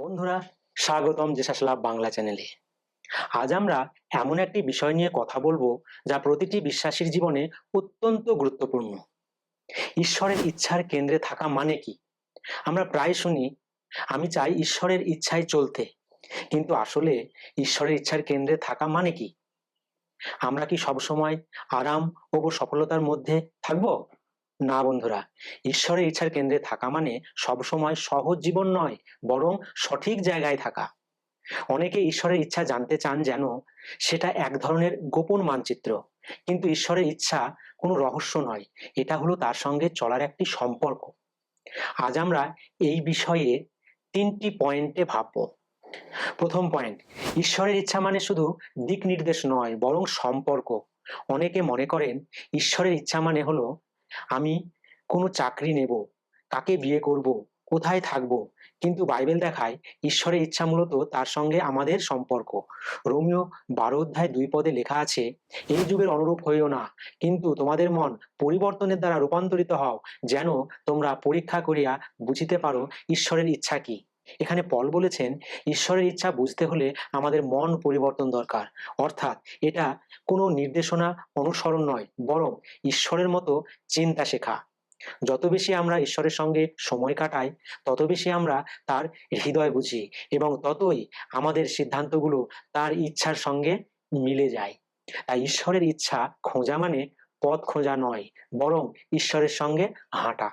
বন্ধুরা, স্বাগতম জেসাস লাভ বাংলা চ্যানেলে। আজ আমরা এমন একটি বিষয় নিয়ে কথা বলবো যা প্রতিটি বিশ্বাসীর জীবনে অত্যন্ত গুরুত্বপূর্ণ। ঈশ্বরের ইচ্ছার কেন্দ্রে থাকা মানে কি? আমরা প্রায় শুনি, আমি চাই ঈশ্বরের ইচ্ছায় চলতে। কিন্তু আসলে ঈশ্বরের ইচ্ছার কেন্দ্রে থাকা মানে কি? আমরা কি সবসময় আরাম ও সফলতার মধ্যে থাকবো? না বন্ধুরা, ঈশ্বরের ইচ্ছার কেন্দ্রে থাকা মানে সবসময় সহজ জীবন নয়, বরং সঠিক জায়গায় থাকা। অনেকে ঈশ্বরের ইচ্ছা জানতে চান যেন সেটা এক ধরনের গোপন মানচিত্র। কিন্তু ঈশ্বরের ইচ্ছা কোনো রহস্য নয়, এটা হলো তার সঙ্গে চলার একটি সম্পর্ক। আজ আমরা এই বিষয়ে তিনটি পয়েন্টে ভাববো। প্রথম পয়েন্ট, ঈশ্বরের ইচ্ছা মানে শুধু দিক নির্দেশ নয়, বরং সম্পর্ক। অনেকে মনে করেন ঈশ্বরের ইচ্ছা মানে হলো আমি কোনো চাকরি নেব, কাকে বিয়ে করব, কোথায় থাকবো। কিন্তু বাইবেল দেখায় ঈশ্বরের ইচ্ছা মূলত তার সঙ্গে আমাদের সম্পর্ক। রোমিও 12:2 লেখা আছে, এই যুগের অনুরূপ হইও না, কিন্তু তোমাদের মন পরিবর্তনের দ্বারা রূপান্তরিত হও, যেন তোমরা পরীক্ষা করিয়া বুঝিতে পারো ঈশ্বরের ইচ্ছা কি। এখানে পল বলেছেন, ঈশ্বরের ইচ্ছা বুঝতে হলে আমাদের মন পরিবর্তন দরকার। অর্থাৎ এটা কোনো নির্দেশনা অনুসরণ নয়, বরং ঈশ্বরের মতো চিন্তা শেখা। যত বেশি আমরা ঈশ্বরের সঙ্গে সময় কাটাই, তত বেশি আমরা তার হৃদয় বুঝি এবং ততই আমাদের সিদ্ধান্তগুলো তার ইচ্ছার সঙ্গে মিলে যায়। তাই ঈশ্বরের ইচ্ছা খোঁজা মানে পথ খোঁজা নয়, বরং ঈশ্বরের সঙ্গে হাঁটা।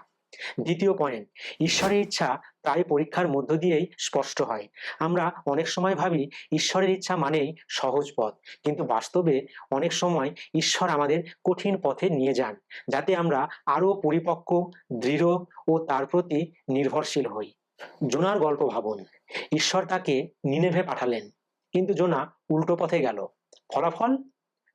দ্বিতীয় পয়েন্ট, ঈশ্বরের ইচ্ছা প্রায় পরীক্ষার মধ্য দিয়েই স্পষ্ট হয়। আমরা অনেক সময় ভাবি ঈশ্বরের ইচ্ছা মানেই সহজ পথ, কিন্তু বাস্তবে অনেক সময় ঈশ্বর আমাদের কঠিন পথে নিয়ে যান, যাতে আমরা আরো পরিপক্ক, দৃঢ় ও তার প্রতি নির্ভরশীল হই। জোনার গল্প ভাবুন। ঈশ্বর তাকে নিনেভে পাঠালেন, কিন্তু জোনা উল্টো পথে গেল। ফলাফল?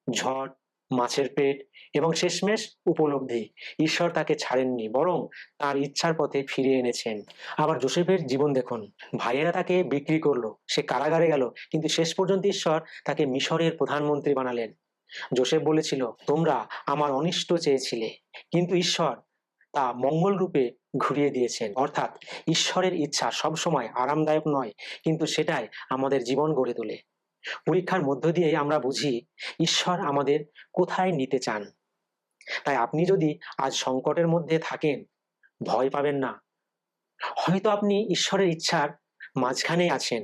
ঝড়, মাছের পেট এবং শেষমেশ উপলব্ধি, ঈশ্বর তাকে ছাড়েননি, বরং তার ইচ্ছার পথে ফিরিয়ে এনেছেন। আবার যোসেফের জীবন দেখুন। ভাইয়েরা তাকে বিক্রি করলো, সে কারাগারে গেল, কিন্তু শেষ পর্যন্ত ঈশ্বর তাকে মিশরের প্রধানমন্ত্রী বানালেন। যোসেফ বলেছিল, তোমরা আমার অনিষ্ট চেয়েছিলে, কিন্তু ঈশ্বর তা মঙ্গল রূপে ঘুরিয়ে দিয়েছেন। অর্থাৎ ঈশ্বরের ইচ্ছা সবসময় আরামদায়ক নয়, কিন্তু সেটাই আমাদের জীবন গড়ে তোলে। পরীক্ষার মধ্য দিয়ে আমরা বুঝি ঈশ্বর আমাদের কোথায় নিতে চান। তাই আপনি যদি আজ সংকটের মধ্যে থাকেন, ভয় পাবেন না। হয়তো আপনি ঈশ্বরের ইচ্ছার মাঝখানেই আছেন,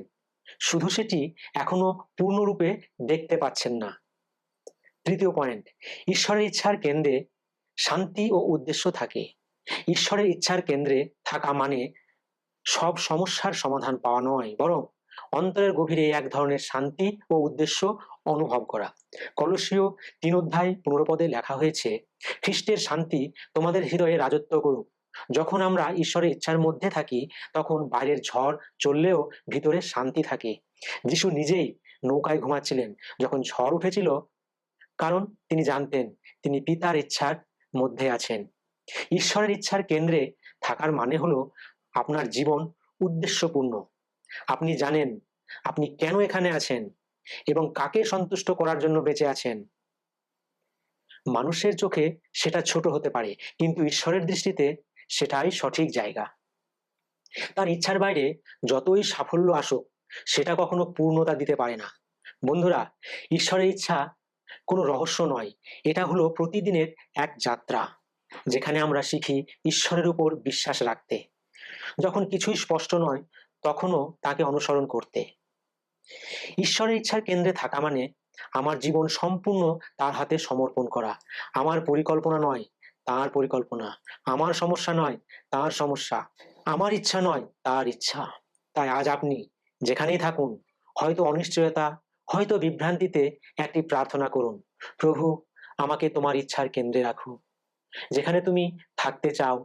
শুধু সেটি এখনো পূর্ণরূপে দেখতে পাচ্ছেন না। তৃতীয় পয়েন্ট, ঈশ্বরের ইচ্ছার কেন্দ্রে শান্তি ও উদ্দেশ্য থাকে। ঈশ্বরের ইচ্ছার কেন্দ্রে থাকা মানে সব সমস্যার সমাধান পাওয়া নয়, বরং অন্তরের গভীরে এক ধরনের শান্তি ও উদ্দেশ্য অনুভব করা। কলসীয় 3:15 লেখা হয়েছে, খ্রিস্টের শান্তি তোমাদের হৃদয়ে রাজত্ব করুক। যখন আমরা ঈশ্বরের ইচ্ছার মধ্যে থাকি, তখন বাইরের ঝড় চললেও ভিতরে শান্তি থাকে। যিশু নিজেই নৌকায় ঘুমাচ্ছিলেন যখন ঝড় উঠেছিল, কারণ তিনি জানতেন তিনি পিতার ইচ্ছার মধ্যে আছেন। ঈশ্বরের ইচ্ছার কেন্দ্রে থাকার মানে হলো আপনার জীবন উদ্দেশ্যপূর্ণ। আপনি জানেন আপনি কেন এখানে আছেন এবং কাকে সন্তুষ্ট করার জন্য বেঁচে আছেন। মানুষের চোখে সেটা ছোট হতে পারে, কিন্তু ঈশ্বরের দৃষ্টিতে সেটাই সঠিক জায়গা। তার ইচ্ছার বাইরে যতই সাফল্য আসুক, সেটা কখনো পূর্ণতা দিতে পারে না। বন্ধুরা, ঈশ্বরের ইচ্ছা কোনো রহস্য নয়, এটা হলো প্রতিদিনের এক যাত্রা, যেখানে আমরা শিখি ঈশ্বরের উপর বিশ্বাস রাখতে। যখন কিছুই স্পষ্ট নয়, তখনও তাকে অনুসরণ করতে। ঈশ্বরের ইচ্ছার কেন্দ্রে থাকা মানে আমার জীবন সম্পূর্ণ তার হাতে সমর্পণ করা। আমার পরিকল্পনা নয়, তার পরিকল্পনা। আমার সমস্যা নয়, তার সমস্যা। আমার ইচ্ছা নয়, তার ইচ্ছা। তাই আজ আপনি যেখানেই থাকুন, হয়তো অনিশ্চয়তা, হয়তো বিভ্রান্তিতে, একটি প্রার্থনা করুন, প্রভু, আমাকে তোমার ইচ্ছার কেন্দ্রে রাখো। যেখানে তুমি থাকতে চাও,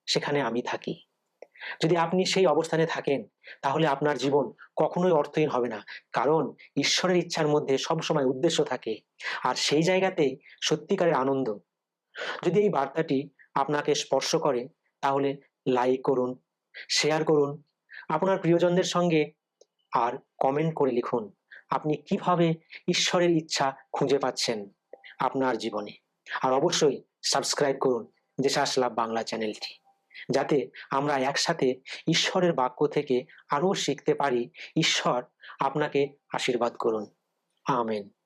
সেখানে আমি থাকি। যদি আপনি সেই অবস্থানে থাকেন, তাহলে আপনার জীবন কখনোই অর্থহীন হবে না, কারণ ঈশ্বরের ইচ্ছার মধ্যে সবসময় উদ্দেশ্য থাকে, আর সেই জায়গাতেই সত্যিকারের আনন্দ। যদি এই বার্তাটি আপনাকে স্পর্শ করে, তাহলে লাইক করুন, শেয়ার করুন আপনার প্রিয়জনদের সঙ্গে, আর কমেন্ট করে লিখুন আপনি কিভাবে ঈশ্বরের ইচ্ছা খুঁজে পাচ্ছেন আপনার জীবনে। আর অবশ্যই সাবস্ক্রাইব করুন জেসাস লাভ বাংলা চ্যানেলটি। যাতে আমরা একসাথে ঈশ্বরের বাক্য থেকে আরো শিখতে পারি। ঈশ্বর আপনাকে আশীর্বাদ করুন। আমেন।